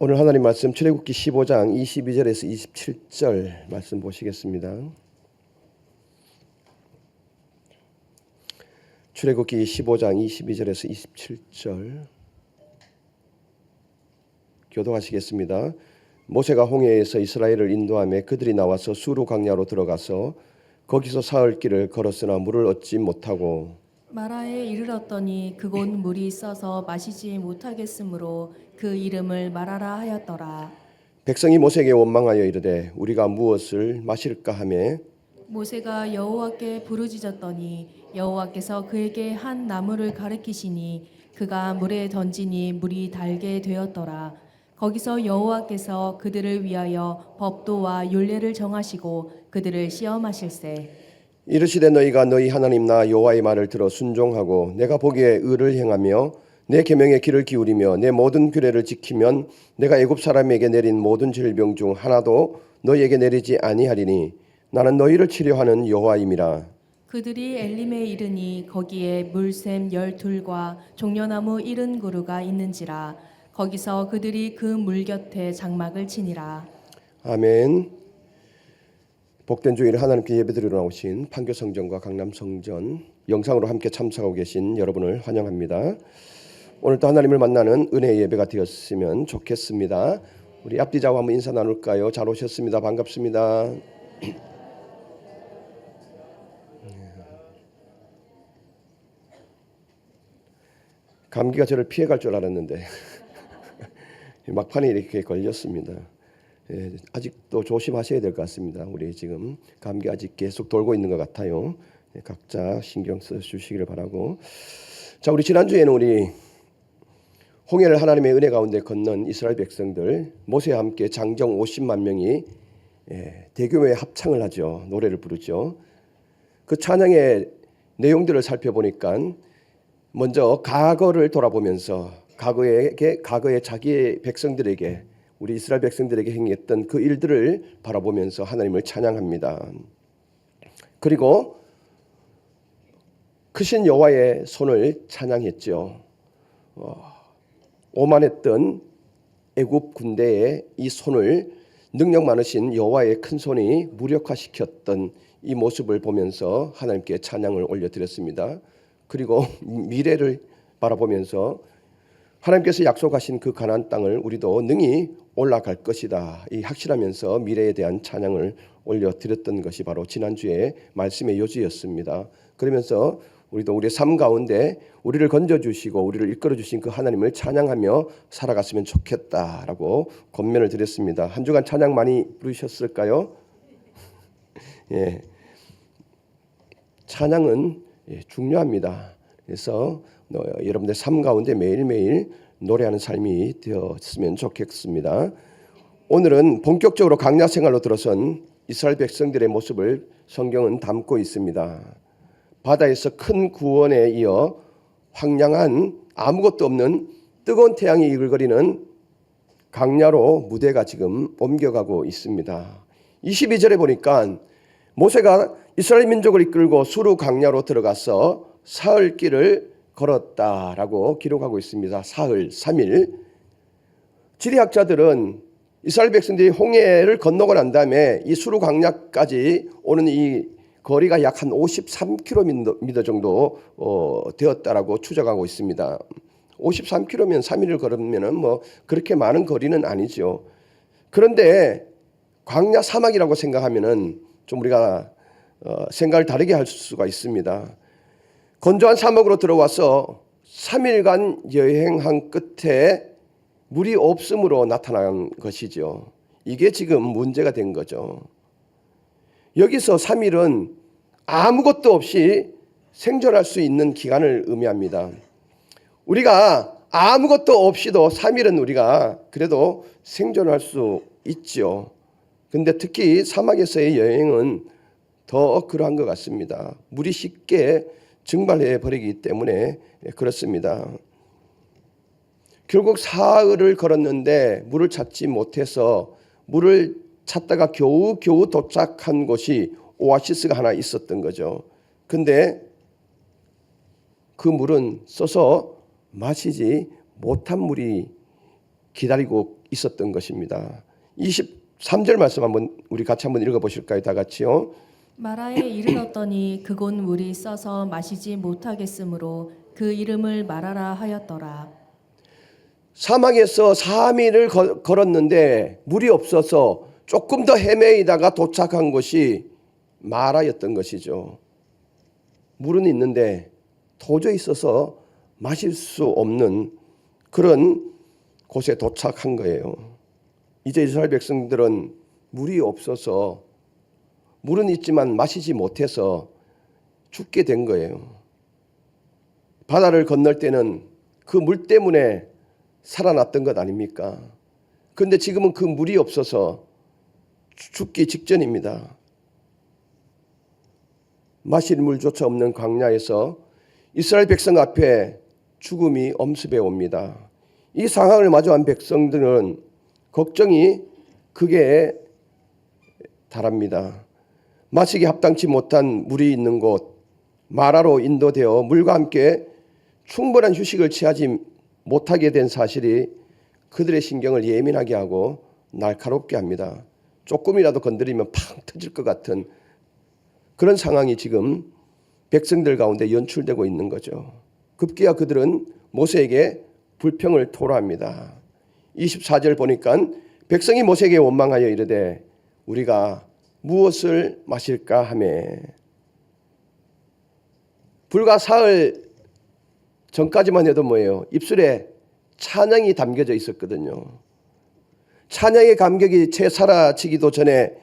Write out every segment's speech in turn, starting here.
오늘 하나님 말씀 출애굽기 15장 22절에서 27절 말씀 보시겠습니다. 출애굽기 15장 22절에서 27절 교독하시겠습니다. 모세가 홍해에서 이스라엘을 인도하며 그들이 나와서 수르 광야로 들어가서 거기서 사흘 길을 걸었으나 물을 얻지 못하고 마라에 이르렀더니 그곳 물이 써서 마시지 못하겠으므로 그 이름을 마라라 하였더라. 백성이 모세에게 원망하여 이르되 우리가 무엇을 마실까 하며 모세가 여호와께 부르짖었더니 여호와께서 그에게 한 나무를 가르치시니 그가 물에 던지니 물이 달게 되었더라. 거기서 여호와께서 그들을 위하여 법도와 율례를 정하시고 그들을 시험하실세. 이르시되 너희가 너희 하나님 나 여호와의 말을 들어 순종하고 내가 보기에 의를 행하며 내 계명의 귀를 기울이며 내 모든 규례를 지키면 내가 애굽 사람에게 내린 모든 질병 중 하나도 너희에게 내리지 아니하리니 나는 너희를 치료하는 여호와임이라. 그들이 엘림에 이르니 거기에 물샘 12과 종려나무 70그루가 있는지라. 거기서 그들이 그 물 곁에 장막을 치니라. 아멘. 복된 주일에 하나님께 예배드리러 나오신 판교성전과 강남성전 영상으로 함께 참석하고 계신 여러분을 환영합니다. 오늘도 하나님을 만나는 은혜의 예배가 되었으면 좋겠습니다. 우리 앞뒤자와 한번 인사 나눌까요? 잘 오셨습니다. 반갑습니다. 감기가 저를 피해갈 줄 알았는데 막판에 이렇게 걸렸습니다. 아직도 조심하셔야 될 것 같습니다. 우리 지금 감기 아직 계속 돌고 있는 것 같아요. 각자 신경 써 주시기를 바라고. 자, 우리 지난주에는 우리 홍해를 하나님의 은혜 가운데 건넌 이스라엘 백성들 모세와 함께 장정 50만 명이 대교회 합창을 하죠. 노래를 부르죠. 그 찬양의 내용들을 살펴보니까 먼저 과거를 돌아보면서 과거에 자기의 백성들에게 우리 이스라엘 백성들에게 행했던 그 일들을 바라보면서 하나님을 찬양합니다. 그리고 크신 여호와의 손을 찬양했죠. 오만했던 애굽 군대의 이 손을 능력 많으신 여호와의 큰 손이 무력화시켰던 이 모습을 보면서 하나님께 찬양을 올려드렸습니다. 그리고 미래를 바라보면서 하나님께서 약속하신 그 가나안 땅을 우리도 능히 올라갈 것이다. 이 확신하면서 미래에 대한 찬양을 올려드렸던 것이 바로 지난주에 말씀의 요지였습니다. 그러면서 우리도 우리의 삶 가운데 우리를 건져주시고 우리를 이끌어주신 그 하나님을 찬양하며 살아갔으면 좋겠다라고 권면을 드렸습니다. 한 주간 찬양 많이 부르셨을까요? 예, 찬양은 중요합니다. 그래서 여러분들 삶 가운데 매일매일 노래하는 삶이 되었으면 좋겠습니다. 오늘은 본격적으로 광야 생활로 들어선 이스라엘 백성들의 모습을 성경은 담고 있습니다. 바다에서 큰 구원에 이어 황량한 아무것도 없는 뜨거운 태양이 이글거리는 광야로 무대가 지금 옮겨가고 있습니다. 22절에 보니까 모세가 이스라엘 민족을 이끌고 수르 광야로 들어가서 사흘 길을 걸었다라고 기록하고 있습니다. 사흘, 3일. 지리학자들은 이스라엘 백성들이 홍해를 건너고 난 다음에 이 수르 광야까지 오는 이 거리가 약 한 53km 정도 되었다라고 추정하고 있습니다. 53km면 3일을 걸으면은 뭐 그렇게 많은 거리는 아니죠. 그런데 광야 사막이라고 생각하면은 좀 우리가 생각을 다르게 할 수가 있습니다. 건조한 사막으로 들어와서 3일간 여행한 끝에 물이 없음으로 나타난 것이죠. 이게 지금 문제가 된 거죠. 여기서 3일은 아무것도 없이 생존할 수 있는 기간을 의미합니다. 우리가 아무것도 없이도 3일은 우리가 그래도 생존할 수 있죠. 근데 특히 사막에서의 여행은 더 그러한 것 같습니다. 물이 쉽게 증발해 버리기 때문에 그렇습니다. 결국 사흘을 걸었는데 물을 찾지 못해서 물을 찾다가 겨우 도착한 곳이 오아시스가 하나 있었던 거죠. 근데 그 물은 써서 마시지 못한 물이 기다리고 있었던 것입니다. 23절 말씀 한번 우리 같이 한번 읽어보실까요? 다 같이요. 마라에 이르렀더니 그곳 물이 써서 마시지 못하겠으므로 그 이름을 마라라 하였더라. 사막에서 3일을 걸었는데 물이 없어서 조금 더 헤매이다가 도착한 곳이 마라였던 것이죠. 물은 있는데 도저히 있어서 마실 수 없는 그런 곳에 도착한 거예요. 이제 이스라엘 백성들은 물이 없어서 물은 있지만 마시지 못해서 죽게 된 거예요. 바다를 건널 때는 그 물 때문에 살아났던 것 아닙니까? 그런데 지금은 그 물이 없어서 죽기 직전입니다. 마실 물조차 없는 광야에서 이스라엘 백성 앞에 죽음이 엄습해 옵니다. 이 상황을 마주한 백성들은 걱정이 극에 달합니다. 마시기 합당치 못한 물이 있는 곳 마라로 인도되어 물과 함께 충분한 휴식을 취하지 못하게 된 사실이 그들의 신경을 예민하게 하고 날카롭게 합니다. 조금이라도 건드리면 팡 터질 것 같은 그런 상황이 지금 백성들 가운데 연출되고 있는 거죠. 급기야 그들은 모세에게 불평을 토로합니다. 24절 보니까 백성이 모세에게 원망하여 이르되 우리가 무엇을 마실까 하매 불과 사흘 전까지만 해도 뭐예요? 입술에 찬양이 담겨져 있었거든요. 찬양의 감격이 채 사라지기도 전에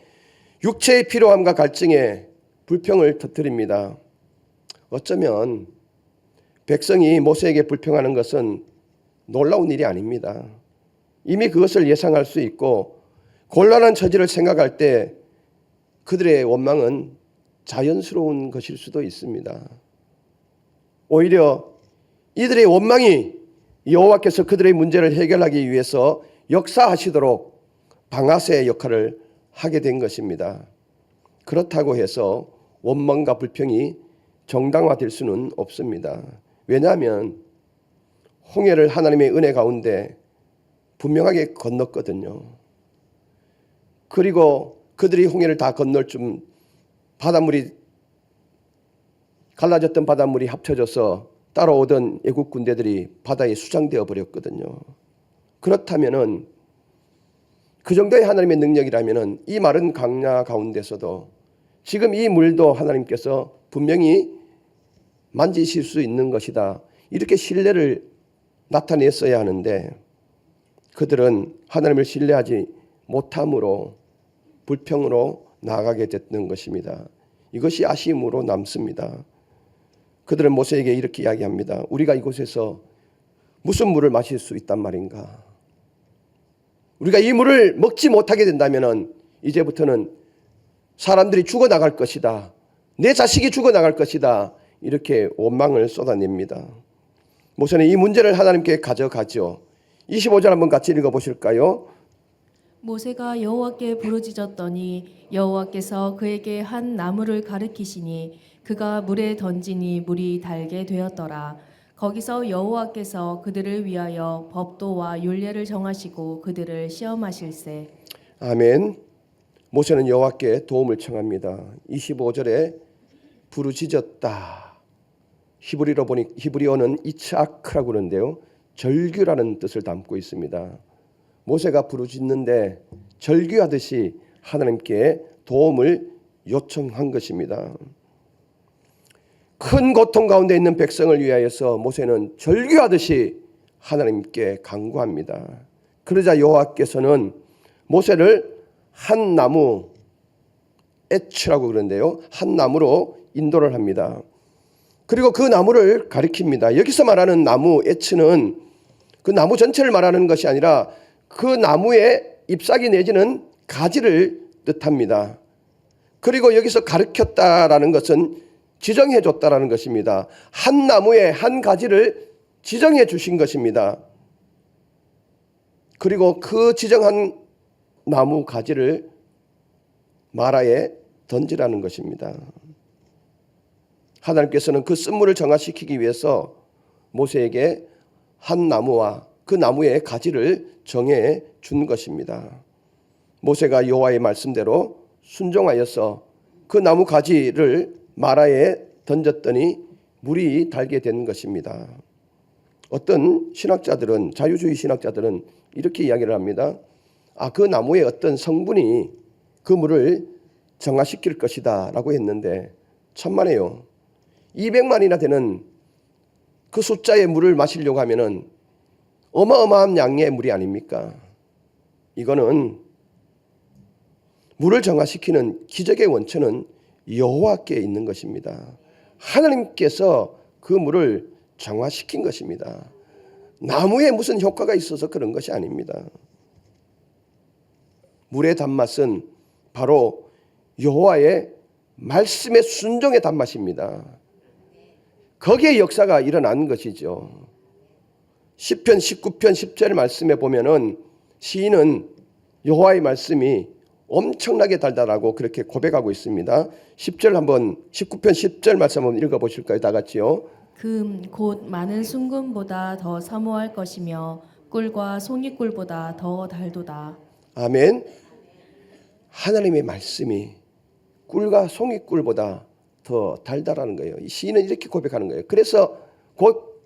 육체의 피로함과 갈증에 불평을 터뜨립니다. 어쩌면 백성이 모세에게 불평하는 것은 놀라운 일이 아닙니다. 이미 그것을 예상할 수 있고 곤란한 처지를 생각할 때 그들의 원망은 자연스러운 것일 수도 있습니다. 오히려 이들의 원망이 여호와께서 그들의 문제를 해결하기 위해서 역사하시도록 방아쇠의 역할을 하게 된 것입니다. 그렇다고 해서 원망과 불평이 정당화될 수는 없습니다. 왜냐하면 홍해를 하나님의 은혜 가운데 분명하게 건넜거든요. 그리고 그들이 홍해를 다 건널 쯤 바닷물이 갈라졌던 바닷물이 합쳐져서 따라오던 애국 군대들이 바다에 수장되어 버렸거든요. 그렇다면은 그 정도의 하나님의 능력이라면은 이 마른 강야 가운데서도 지금 이 물도 하나님께서 분명히 만지실 수 있는 것이다. 이렇게 신뢰를 나타냈어야 하는데 그들은 하나님을 신뢰하지 못함으로 불평으로 나아가게 됐던 것입니다. 이것이 아쉬움으로 남습니다. 그들은 모세에게 이렇게 이야기합니다. 우리가 이곳에서 무슨 물을 마실 수 있단 말인가? 우리가 이 물을 먹지 못하게 된다면 이제부터는 사람들이 죽어나갈 것이다. 내 자식이 죽어나갈 것이다. 이렇게 원망을 쏟아냅니다. 모세는 이 문제를 하나님께 가져가죠. 25절 한번 같이 읽어보실까요? 모세가 여호와께 부르짖었더니 여호와께서 그에게 한 나무를 가르치시니 그가 물에 던지니 물이 달게 되었더라. 거기서 여호와께서 그들을 위하여 법도와 율례를 정하시고 그들을 시험하실세. 아멘. 모세는 여호와께 도움을 청합니다. 25절에 부르짖었다. 히브리어는 이츠아크라고 그러는데요. 절규라는 뜻을 담고 있습니다. 모세가 부르짖는데 절규하듯이 하나님께 도움을 요청한 것입니다. 큰 고통 가운데 있는 백성을 위하여서 모세는 절규하듯이 하나님께 간구합니다. 그러자 여호와께서는 모세를 한 나무 에츠라고 그러는데요. 한 나무로 인도를 합니다. 그리고 그 나무를 가리킵니다. 여기서 말하는 나무 에츠는 그 나무 전체를 말하는 것이 아니라 그 나무의 잎사귀 내지는 가지를 뜻합니다. 그리고 여기서 가르쳤다라는 것은 지정해 줬다라는 것입니다. 한 나무의 한 가지를 지정해 주신 것입니다. 그리고 그 지정한 나무 가지를 마라에 던지라는 것입니다. 하나님께서는 그 쓴물을 정화시키기 위해서 모세에게 한 나무와 그 나무의 가지를 정해 준 것입니다. 모세가 여호와의 말씀대로 순종하여서 그 나무 가지를 마라에 던졌더니 물이 달게 된 것입니다. 어떤 신학자들은, 자유주의 신학자들은 이렇게 이야기를 합니다. 그 나무의 어떤 성분이 그 물을 정화시킬 것이다 라고 했는데 천만에요. 200만이나 되는 그 숫자의 물을 마시려고 하면은 어마어마한 양의 물이 아닙니까? 이거는 물을 정화시키는 기적의 원천은 여호와께 있는 것입니다. 하나님께서 그 물을 정화시킨 것입니다. 나무에 무슨 효과가 있어서 그런 것이 아닙니다. 물의 단맛은 바로 여호와의 말씀의 순종의 단맛입니다. 거기에 역사가 일어난 것이죠. 시편 19편 10절 말씀에 보면은 시인은 여호와의 말씀이 엄청나게 달달하고 그렇게 고백하고 있습니다. 10절 한번 19편 10절 말씀 한번 읽어 보실까요? 다 같이요. 금 곧 많은 순금보다 더 사모할 것이며 꿀과 송이꿀보다 더 달도다. 아멘. 하나님의 말씀이 꿀과 송이꿀보다 더 달달하는 거예요. 이 시인은 이렇게 고백하는 거예요. 그래서 곧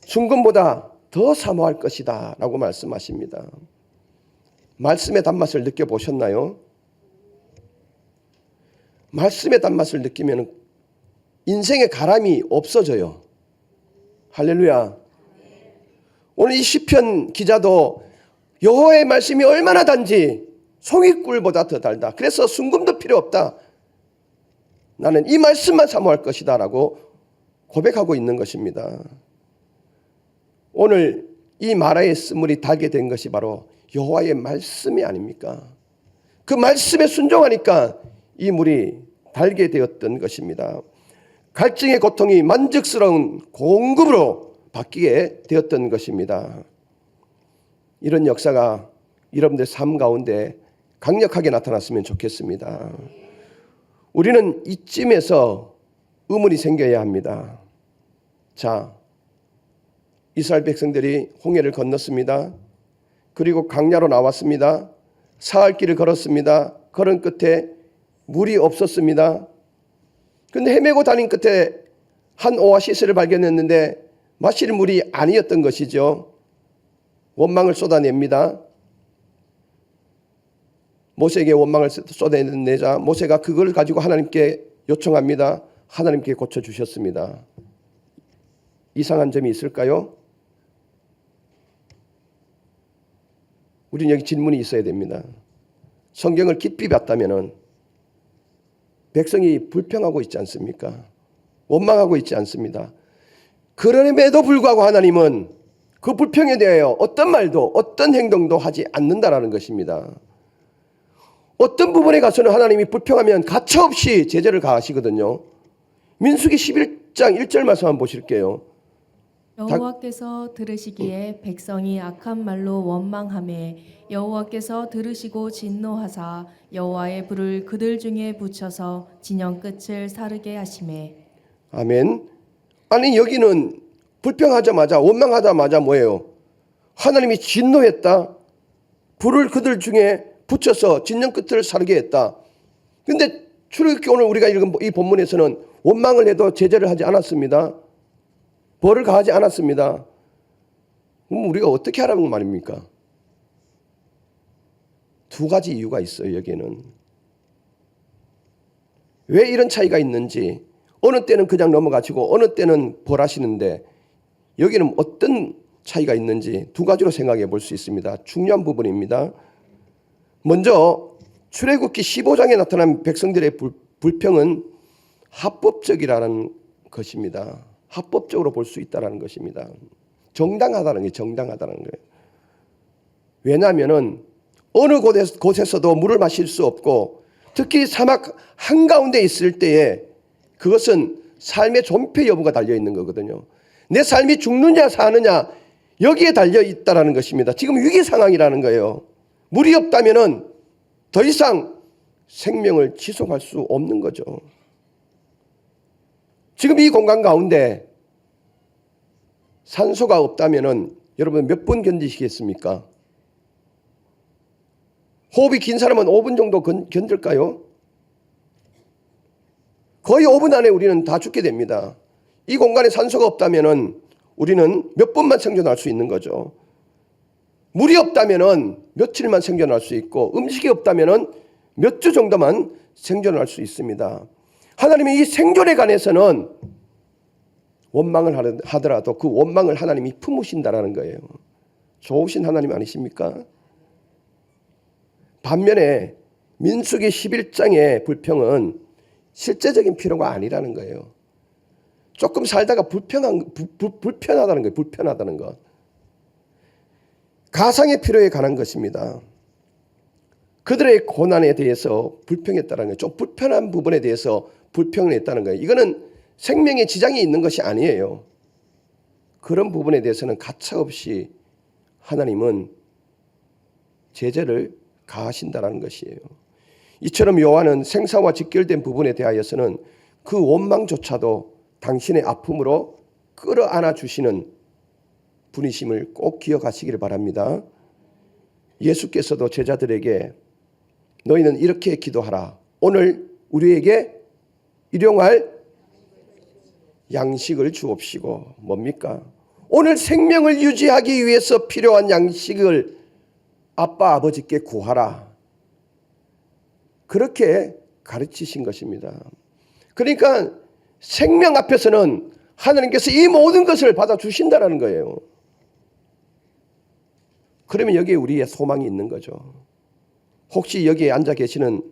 순금보다 더 사모할 것이다 라고 말씀하십니다. 말씀의 단맛을 느껴보셨나요? 말씀의 단맛을 느끼면 인생의 가람이 없어져요. 할렐루야. 오늘 이 시편 기자도 여호와의 말씀이 얼마나 단지 송이꿀보다 더 달다. 그래서 순금도 필요 없다. 나는 이 말씀만 사모할 것이다 라고 고백하고 있는 것입니다. 오늘 이 마라의 쓴물이 달게 된 것이 바로 여호와의 말씀이 아닙니까? 그 말씀에 순종하니까 이 물이 달게 되었던 것입니다. 갈증의 고통이 만족스러운 공급으로 바뀌게 되었던 것입니다. 이런 역사가 여러분들 삶 가운데 강력하게 나타났으면 좋겠습니다. 우리는 이쯤에서 의문이 생겨야 합니다. 자, 이스라엘 백성들이 홍해를 건넜습니다. 그리고 강야로 나왔습니다. 사흘 길을 걸었습니다. 걸은 끝에 물이 없었습니다. 그런데 헤매고 다닌 끝에 한 오아시스를 발견했는데 마실 물이 아니었던 것이죠. 원망을 쏟아냅니다. 모세에게 원망을 쏟아내자 모세가 그걸 가지고 하나님께 요청합니다. 하나님께 고쳐주셨습니다. 이상한 점이 있을까요? 우리는 여기 질문이 있어야 됩니다. 성경을 깊이 봤다면 백성이 불평하고 있지 않습니까? 원망하고 있지 않습니다. 그럼에도 불구하고 하나님은 그 불평에 대하여 어떤 말도 어떤 행동도 하지 않는다라는 것입니다. 어떤 부분에 가서는 하나님이 불평하면 가차없이 제재를 가하시거든요. 민수기 11장 1절 말씀 한번 보실게요. 여호와께서 들으시기에 백성이 악한 말로 원망하매 여호와께서 들으시고 진노하사 여호와의 불을 그들 중에 붙여서 진영 끝을 사르게 하시매. 아멘. 아니 여기는 불평하자마자 원망하자마자 뭐예요? 하나님이 진노했다. 불을 그들 중에 붙여서 진영 끝을 사르게 했다. 근데 출애굽기 오늘 우리가 읽은 이 본문에서는 원망을 해도 제재를 하지 않았습니다. 벌을 가하지 않았습니다. 그럼 우리가 어떻게 하라는 말입니까? 두 가지 이유가 있어요. 여기에는 왜 이런 차이가 있는지, 어느 때는 그냥 넘어가시고 어느 때는 벌하시는데 여기는 어떤 차이가 있는지 두 가지로 생각해 볼 수 있습니다. 중요한 부분입니다. 먼저 출애굽기 15장에 나타난 백성들의 불평은 합법적이라는 것입니다. 합법적으로 볼 수 있다는 것입니다. 정당하다는 게 정당하다는 거예요. 왜냐하면 어느 곳에서도 물을 마실 수 없고 특히 사막 한가운데 있을 때에 그것은 삶의 존폐 여부가 달려있는 거거든요. 내 삶이 죽느냐 사느냐 여기에 달려있다는 것입니다. 지금 위기 상황이라는 거예요. 물이 없다면 더 이상 생명을 지속할 수 없는 거죠. 지금 이 공간 가운데 산소가 없다면 여러분 몇 분 견디시겠습니까? 호흡이 긴 사람은 5분 정도 견딜까요? 거의 5분 안에 우리는 다 죽게 됩니다. 이 공간에 산소가 없다면 우리는 몇 분만 생존할 수 있는 거죠. 물이 없다면 며칠만 생존할 수 있고 음식이 없다면 몇 주 정도만 생존할 수 있습니다. 하나님이 이 생존에 관해서는 원망을 하더라도 그 원망을 하나님이 품으신다라는 거예요. 좋으신 하나님 아니십니까? 반면에 민수기 11장의 불평은 실제적인 필요가 아니라는 거예요. 조금 살다가 불편하다는 거예요. 불편하다는 것. 가상의 필요에 관한 것입니다. 그들의 고난에 대해서 불평했다는 거예요. 좀 불편한 부분에 대해서 불평을 했다는 거예요. 이거는 생명에 지장이 있는 것이 아니에요. 그런 부분에 대해서는 가차없이 하나님은 제재를 가하신다는 것이에요. 이처럼 여호와는 생사와 직결된 부분에 대하여서는 그 원망조차도 당신의 아픔으로 끌어안아 주시는 분이심을 꼭 기억하시기를 바랍니다. 예수께서도 제자들에게 너희는 이렇게 기도하라. 오늘 우리에게 일용할 양식을 주옵시고. 뭡니까? 오늘 생명을 유지하기 위해서 필요한 양식을 아빠 아버지께 구하라. 그렇게 가르치신 것입니다. 그러니까 생명 앞에서는 하나님께서 이 모든 것을 받아주신다는 거예요. 그러면 여기에 우리의 소망이 있는 거죠. 혹시 여기에 앉아 계시는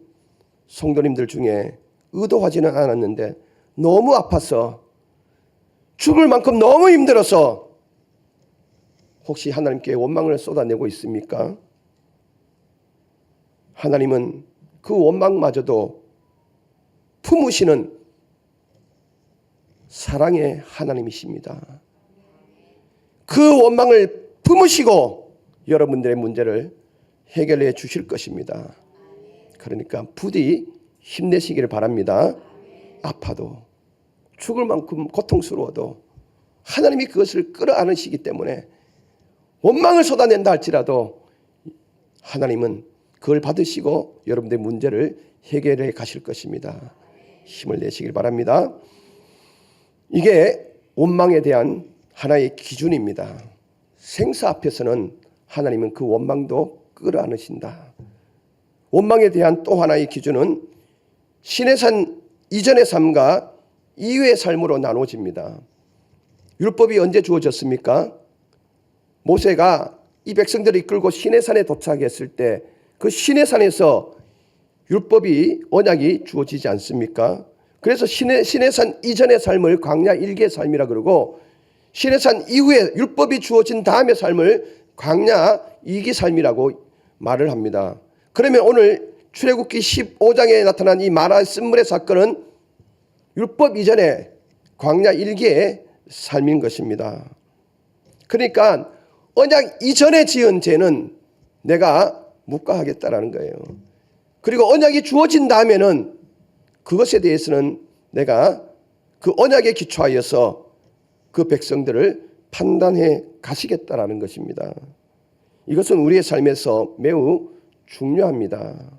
성도님들 중에 의도하지는 않았는데 너무 아파서 죽을 만큼 너무 힘들어서 혹시 하나님께 원망을 쏟아내고 있습니까? 하나님은 그 원망마저도 품으시는 사랑의 하나님이십니다. 그 원망을 품으시고 여러분들의 문제를 해결해 주실 것입니다. 그러니까 부디 힘내시기를 바랍니다. 아파도 죽을 만큼 고통스러워도 하나님이 그것을 끌어안으시기 때문에 원망을 쏟아낸다 할지라도 하나님은 그걸 받으시고 여러분들의 문제를 해결해 가실 것입니다. 힘을 내시길 바랍니다. 이게 원망에 대한 하나의 기준입니다. 생사 앞에서는 하나님은 그 원망도 끌어안으신다. 원망에 대한 또 하나의 기준은 시내산 이전의 삶과 이후의 삶으로 나눠집니다. 율법이 언제 주어졌습니까? 모세가 이 백성들을 이끌고 시내산에 도착했을 때 그 시내산에서 율법이 언약이 주어지지 않습니까? 그래서 시내산 이전의 삶을 광야 1기의 삶이라 그러고 시내산 이후에 율법이 주어진 다음의 삶을 광야 2기 삶이라고 말을 합니다. 그러면 오늘 출애굽기 15장에 나타난 이 마라 쓴물의 사건은 율법 이전에 광야 1기의 삶인 것입니다. 그러니까 언약 이전에 지은 죄는 내가 묵과하겠다라는 거예요. 그리고 언약이 주어진 다음에는 그것에 대해서는 내가 그 언약에 기초하여서 그 백성들을 판단해 가시겠다라는 것입니다. 이것은 우리의 삶에서 매우 중요합니다.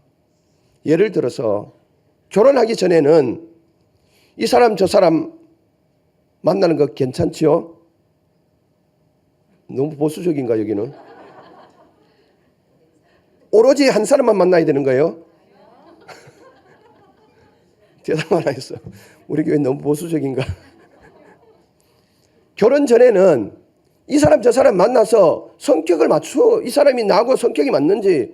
예를 들어서 결혼하기 전에는 이 사람 저 사람 만나는 거 괜찮지요? 너무 보수적인가 여기는? 오로지 한 사람만 만나야 되는 거예요? 대답 안 했어. 우리 교회 너무 보수적인가? 결혼 전에는 이 사람 저 사람 만나서 성격을 맞추어 이 사람이 나하고 성격이 맞는지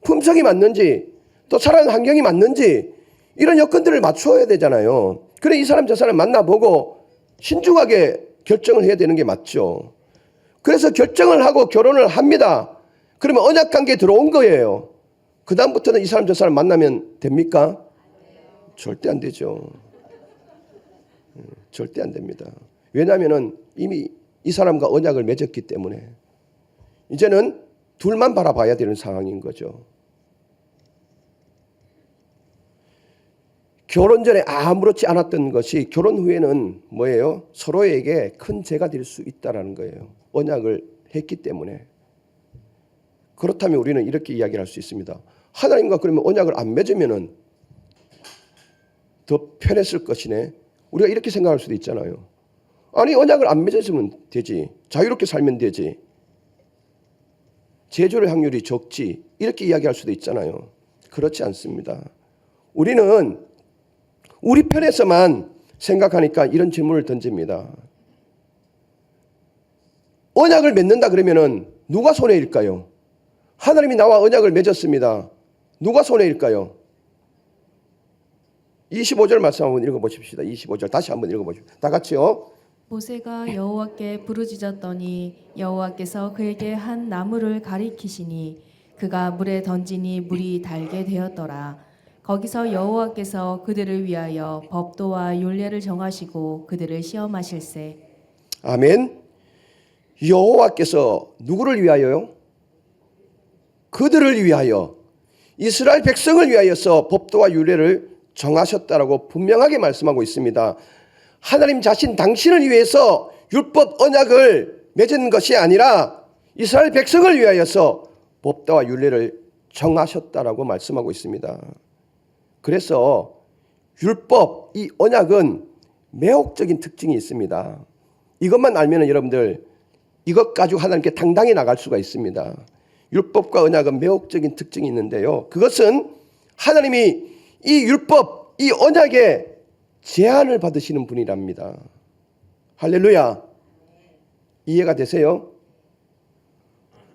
품성이 맞는지 또 살아가는 환경이 맞는지 이런 여건들을 맞추어야 되잖아요. 그래 이 사람 저 사람 만나보고 신중하게 결정을 해야 되는 게 맞죠. 그래서 결정을 하고 결혼을 합니다. 그러면 언약관계에 들어온 거예요. 그 다음부터는 이 사람 저 사람 만나면 됩니까? 절대 안 되죠. 절대 안 됩니다. 왜냐하면 이미 이 사람과 언약을 맺었기 때문에 이제는 둘만 바라봐야 되는 상황인 거죠. 결혼 전에 아무렇지 않았던 것이 결혼 후에는 뭐예요? 서로에게 큰 죄가 될 수 있다는 거예요. 언약을 했기 때문에. 그렇다면 우리는 이렇게 이야기를 할 수 있습니다. 하나님과 그러면 언약을 안 맺으면은 더 편했을 것이네. 우리가 이렇게 생각할 수도 있잖아요. 아니, 언약을 안 맺었으면 되지. 자유롭게 살면 되지. 재조의 확률이 적지. 이렇게 이야기할 수도 있잖아요. 그렇지 않습니다. 우리는 우리 편에서만 생각하니까 이런 질문을 던집니다. 언약을 맺는다 그러면은 누가 손해일까요? 하나님이 나와 언약을 맺었습니다. 누가 손해일까요? 25절 말씀 한번 읽어보십시다. 25절 다시 한번 읽어보십시다. 다 같이요. 모세가 여호와께 부르짖었더니 여호와께서 그에게 한 나무를 가리키시니 그가 물에 던지니 물이 달게 되었더라. 거기서 여호와께서 그들을 위하여 법도와 율례를 정하시고 그들을 시험하실세. 아멘. 여호와께서 누구를 위하여요? 그들을 위하여, 이스라엘 백성을 위하여서 법도와 율례를 정하셨다라고 분명하게 말씀하고 있습니다. 하나님 자신 당신을 위해서 율법 언약을 맺은 것이 아니라 이스라엘 백성을 위하여서 법도와 율례를 정하셨다라고 말씀하고 있습니다. 그래서 율법, 이 언약은 매혹적인 특징이 있습니다. 이것만 알면 여러분들 이것 가지고 하나님께 당당히 나갈 수가 있습니다. 율법과 언약은 매혹적인 특징이 있는데요. 그것은 하나님이 이 율법, 이 언약에 제한을 받으시는 분이랍니다. 할렐루야. 이해가 되세요?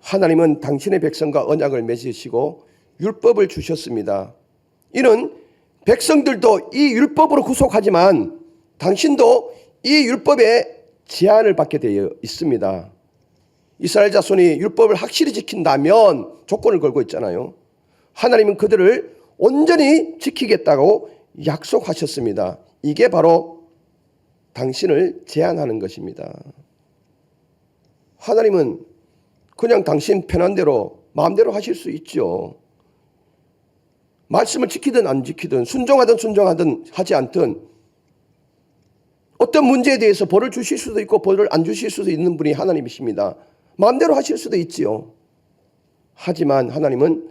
하나님은 당신의 백성과 언약을 맺으시고 율법을 주셨습니다. 이는 백성들도 이 율법으로 구속하지만 당신도 이 율법에 제한을 받게 되어 있습니다. 이스라엘 자손이 율법을 확실히 지킨다면 조건을 걸고 있잖아요. 하나님은 그들을 온전히 지키겠다고 약속하셨습니다. 이게 바로 당신을 제한하는 것입니다. 하나님은 그냥 당신 편한 대로 마음대로 하실 수 있죠. 말씀을 지키든 안 지키든 순종하든 하지 않든 어떤 문제에 대해서 벌을 주실 수도 있고 벌을 안 주실 수도 있는 분이 하나님이십니다. 마음대로 하실 수도 있지요. 하지만 하나님은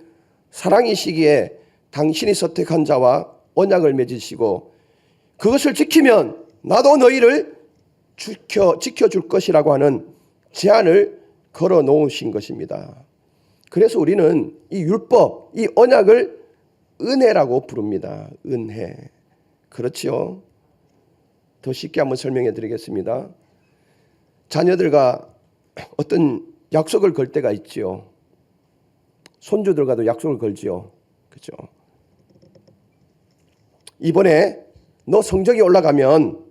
사랑이시기에 당신이 선택한 자와 언약을 맺으시고 그것을 지키면 나도 너희를 지켜줄 것이라고 하는 제한을 걸어 놓으신 것입니다. 그래서 우리는 이 율법, 이 언약을 은혜라고 부릅니다. 은혜. 그렇지요. 더 쉽게 한번 설명해 드리겠습니다. 자녀들과 어떤 약속을 걸 때가 있지요. 손주들과도 약속을 걸지요. 그렇죠. 이번에 너 성적이 올라가면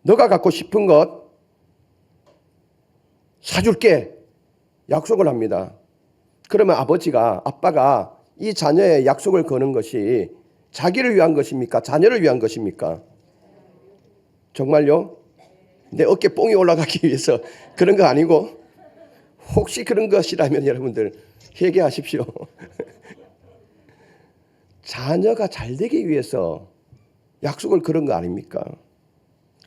너가 갖고 싶은 것 사줄게. 약속을 합니다. 그러면 아빠가 이 자녀의 약속을 거는 것이 자기를 위한 것입니까? 자녀를 위한 것입니까? 정말요? 내 어깨 뽕이 올라가기 위해서 그런 거 아니고 혹시 그런 것이라면 여러분들 회개하십시오. 자녀가 잘 되기 위해서 약속을 그런 거 아닙니까?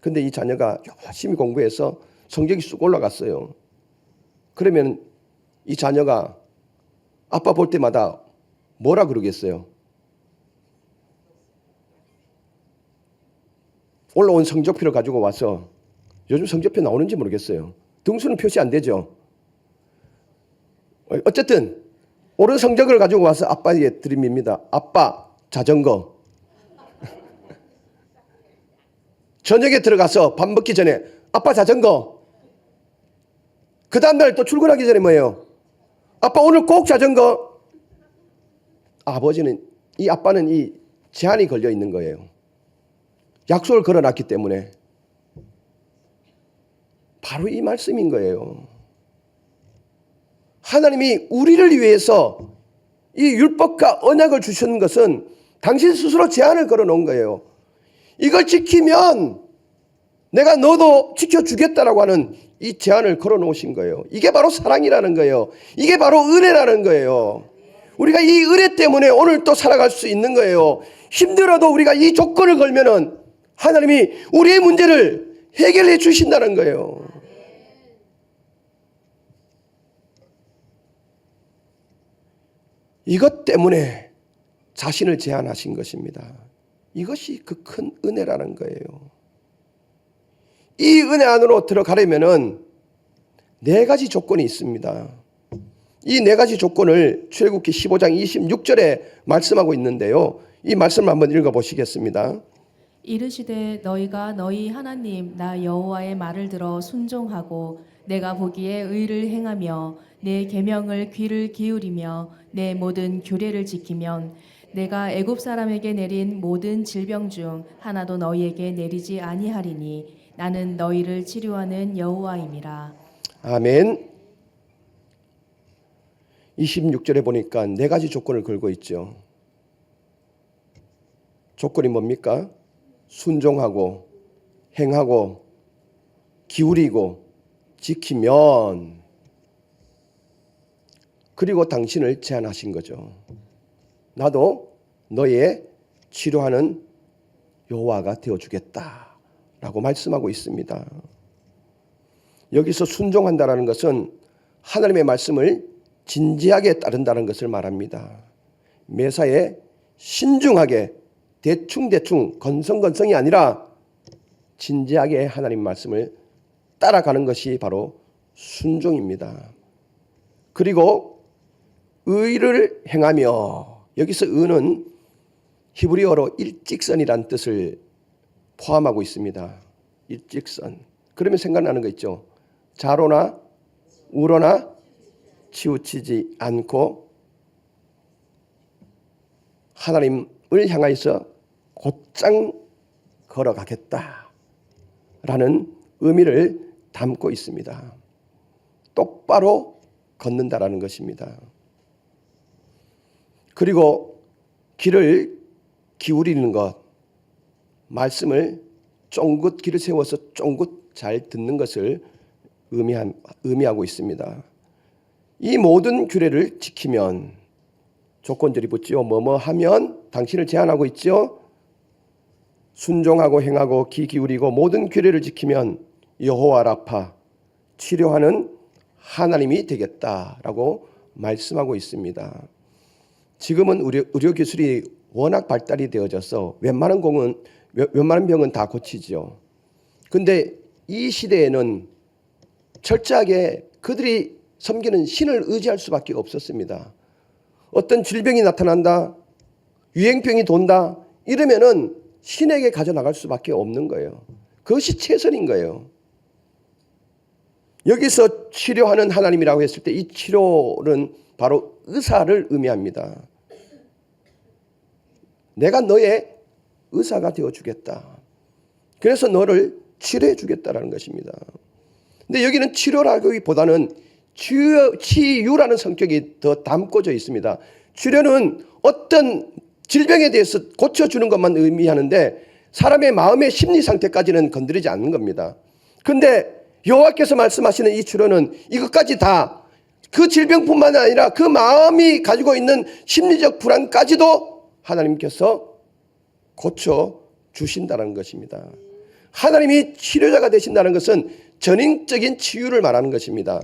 근데 이 자녀가 열심히 공부해서 성적이 쑥 올라갔어요. 그러면 이 자녀가 아빠 볼 때마다 뭐라 그러겠어요? 올라온 성적표를 가지고 와서 요즘 성적표 나오는지 모르겠어요. 등수는 표시 안 되죠. 어쨌든 옳은 성적을 가지고 와서 아빠에게 드립니다. 아빠 자전거. 저녁에 들어가서 밥 먹기 전에 아빠 자전거. 그 다음날 또 출근하기 전에 뭐예요? 아빠 오늘 꼭 자전거. 아빠는 이 제한이 걸려 있는 거예요. 약속을 걸어놨기 때문에. 바로 이 말씀인 거예요. 하나님이 우리를 위해서 이 율법과 언약을 주신 것은 당신 스스로 제한을 걸어놓은 거예요. 이걸 지키면 내가 너도 지켜주겠다라고 하는 이 제한을 걸어놓으신 거예요. 이게 바로 사랑이라는 거예요. 이게 바로 은혜라는 거예요. 우리가 이 은혜 때문에 오늘 또 살아갈 수 있는 거예요. 힘들어도 우리가 이 조건을 걸면은 하나님이 우리의 문제를 해결해 주신다는 거예요. 이것 때문에 자신을 제한하신 것입니다. 이것이 그 큰 은혜라는 거예요. 이 은혜 안으로 들어가려면은 네 가지 조건이 있습니다. 이 네 가지 조건을 출애굽기 15장 26절에 말씀하고 있는데요. 이 말씀을 한번 읽어보시겠습니다. 이르시되 너희가 너희 하나님 나 여호와의 말을 들어 순종하고 내가 보기에 의를 행하며 내 계명을 귀를 기울이며 내 모든 규례를 지키면 내가 애굽 사람에게 내린 모든 질병 중 하나도 너희에게 내리지 아니하리니 나는 너희를 치료하는 여호와임이라. 아멘. 26절에 보니까 네 가지 조건을 걸고 있죠. 조건이 뭡니까? 순종하고 행하고 기울이고 지키면, 그리고 당신을 제안하신 거죠. 나도 너의 치료하는 여호와가 되어주겠다라고 말씀하고 있습니다. 여기서 순종한다라는 것은 하나님의 말씀을 진지하게 따른다는 것을 말합니다. 매사에 신중하게 대충대충 건성건성이 아니라 진지하게 하나님 말씀을 따라가는 것이 바로 순종입니다. 그리고 의를 행하며, 여기서 의는 히브리어로 일직선이라는 뜻을 포함하고 있습니다. 일직선. 그러면 생각나는 거 있죠. 좌로나 우로나 치우치지 않고 하나님을 향하여서 곧장 걸어가겠다라는 의미를 담고 있습니다. 똑바로 걷는다라는 것입니다. 그리고 귀를 기울이는 것, 말씀을 쫑긋 귀를 세워서 쫑긋 잘 듣는 것을 의미하고 있습니다. 이 모든 규례를 지키면, 조건절이 붙지요. 뭐뭐 하면 당신을 제한하고 있죠. 순종하고 행하고 귀 기울이고 모든 규례를 지키면 여호와 라파, 치료하는 하나님이 되겠다라고 말씀하고 있습니다. 지금은 의료 기술이 워낙 발달이 되어져서 웬만한 병은 다 고치죠. 근데 이 시대에는 철저하게 그들이 섬기는 신을 의지할 수밖에 없었습니다. 어떤 질병이 나타난다, 유행병이 돈다, 이러면은 신에게 가져나갈 수밖에 없는 거예요. 그것이 최선인 거예요. 여기서 치료하는 하나님이라고 했을 때 이 치료는 바로 의사를 의미합니다. 내가 너의 의사가 되어주겠다. 그래서 너를 치료해 주겠다라는 것입니다. 근데 여기는 치료라기보다는 치유라는 성격이 더 담고져 있습니다. 치료는 어떤 질병에 대해서 고쳐주는 것만 의미하는데 사람의 마음의 심리 상태까지는 건드리지 않는 겁니다. 근데 여호와께서 말씀하시는 이 치료는 이것까지 다, 그 질병뿐만 아니라 그 마음이 가지고 있는 심리적 불안까지도 하나님께서 고쳐주신다는 것입니다. 하나님이 치료자가 되신다는 것은 전인적인 치유를 말하는 것입니다.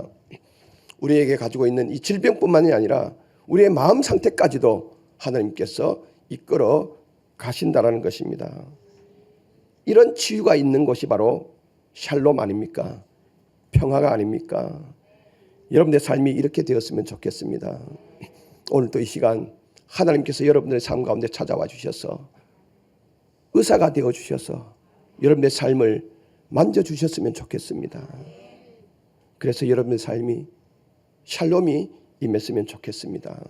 우리에게 가지고 있는 이 질병뿐만이 아니라 우리의 마음 상태까지도 하나님께서 이끌어 가신다는 것입니다. 이런 치유가 있는 곳이 바로 샬롬 아닙니까? 평화가 아닙니까? 여러분의 삶이 이렇게 되었으면 좋겠습니다. 오늘도 이 시간 하나님께서 여러분들의 삶 가운데 찾아와 주셔서 의사가 되어 주셔서 여러분의 삶을 만져주셨으면 좋겠습니다. 그래서 여러분의 삶이 샬롬이 임했으면 좋겠습니다.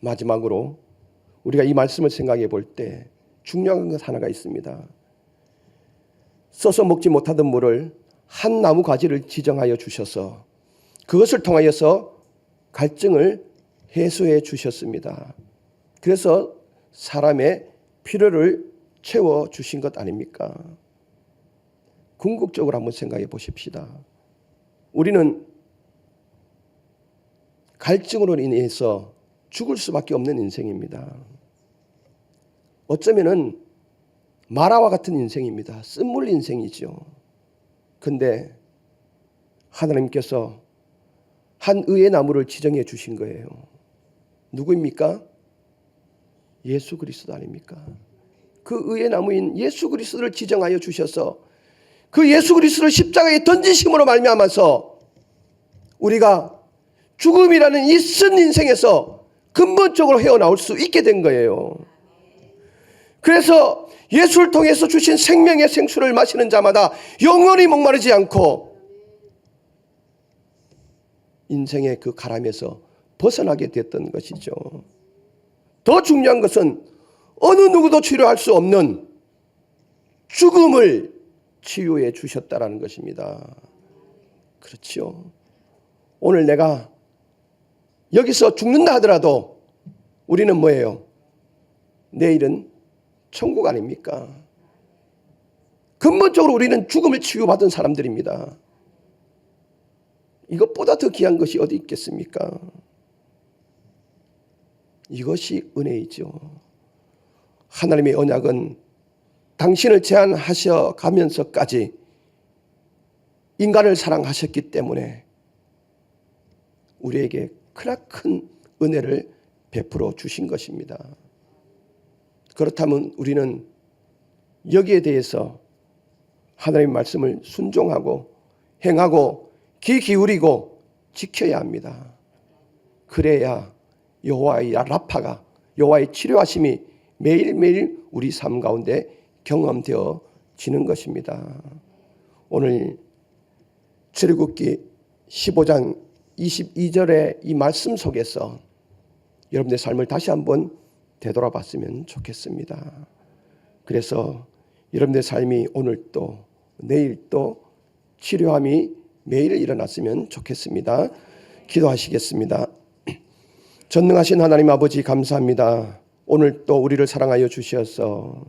마지막으로 우리가 이 말씀을 생각해 볼 때 중요한 것 하나가 있습니다. 써서 먹지 못하던 물을 한 나무 가지를 지정하여 주셔서 그것을 통하여서 갈증을 해소해 주셨습니다. 그래서 사람의 필요를 채워 주신 것 아닙니까? 궁극적으로 한번 생각해 보십시다. 우리는 갈증으로 인해서 죽을 수밖에 없는 인생입니다. 어쩌면은 마라와 같은 인생입니다. 쓴물 인생이죠. 근데 하나님께서 한 의의 나무를 지정해 주신 거예요. 누구입니까? 예수 그리스도 아닙니까? 그 의의 나무인 예수 그리스도를 지정하여 주셔서 그 예수 그리스도를 십자가에 던지심으로 말미암아서 우리가 죽음이라는 이 쓴 인생에서 근본적으로 헤어나올 수 있게 된 거예요. 그래서 예수를 통해서 주신 생명의 생수를 마시는 자마다 영원히 목마르지 않고 인생의 그 가람에서 벗어나게 됐던 것이죠. 더 중요한 것은 어느 누구도 치료할 수 없는 죽음을 치유해 주셨다라는 것입니다. 그렇죠. 오늘 내가 여기서 죽는다 하더라도 우리는 뭐예요? 내일은 천국 아닙니까? 근본적으로 우리는 죽음을 치유받은 사람들입니다. 이것보다 더 귀한 것이 어디 있겠습니까? 이것이 은혜이죠. 하나님의 언약은 당신을 제한하셔 가면서까지 인간을 사랑하셨기 때문에 우리에게 크나큰 은혜를 베풀어 주신 것입니다. 그렇다면 우리는 여기에 대해서 하나님의 말씀을 순종하고 행하고 귀 기울이고 지켜야 합니다. 그래야 여호와의 라파가, 여호와의 치료하심이 매일매일 우리 삶 가운데 경험되어지는 것입니다. 오늘 출애굽기 15장 22절의 이 말씀 속에서 여러분의 삶을 다시 한번 되돌아봤으면 좋겠습니다. 그래서 여러분의 삶이 오늘 또 내일 또 치료함이 매일 일어났으면 좋겠습니다. 기도하시겠습니다. 전능하신 하나님 아버지 감사합니다. 오늘 또 우리를 사랑하여 주셔서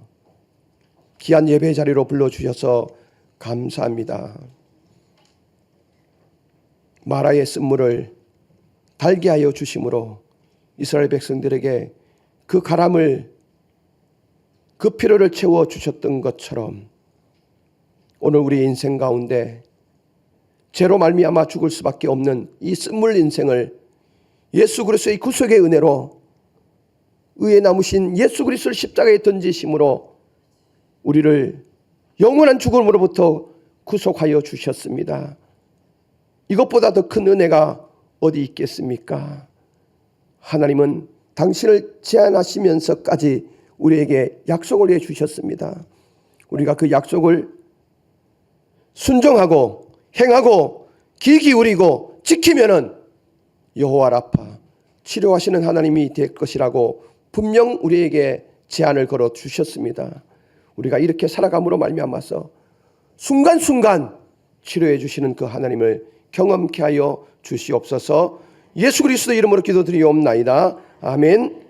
귀한 예배 자리로 불러주셔서 감사합니다. 마라의 쓴물을 달게 하여 주심으로 이스라엘 백성들에게 그 가람을, 그 필요를 채워 주셨던 것처럼 오늘 우리 인생 가운데 죄로 말미암아 죽을 수밖에 없는 이 쓴물 인생을 예수 그리스도의 구속의 은혜로 의에 남으신 예수 그리스도를 십자가에 던지심으로 우리를 영원한 죽음으로부터 구속하여 주셨습니다. 이것보다 더 큰 은혜가 어디 있겠습니까? 하나님은 당신을 제한하시면서까지 우리에게 약속을 해주셨습니다. 우리가 그 약속을 순종하고 행하고 귀 기울이고 지키면은 여호와 라파, 치료하시는 하나님이 될 것이라고 분명 우리에게 제안을 걸어 주셨습니다. 우리가 이렇게 살아감으로 말미암아서 순간순간 치료해 주시는 그 하나님을 경험케 하여 주시옵소서. 예수 그리스도 이름으로 기도드리옵나이다. 아멘.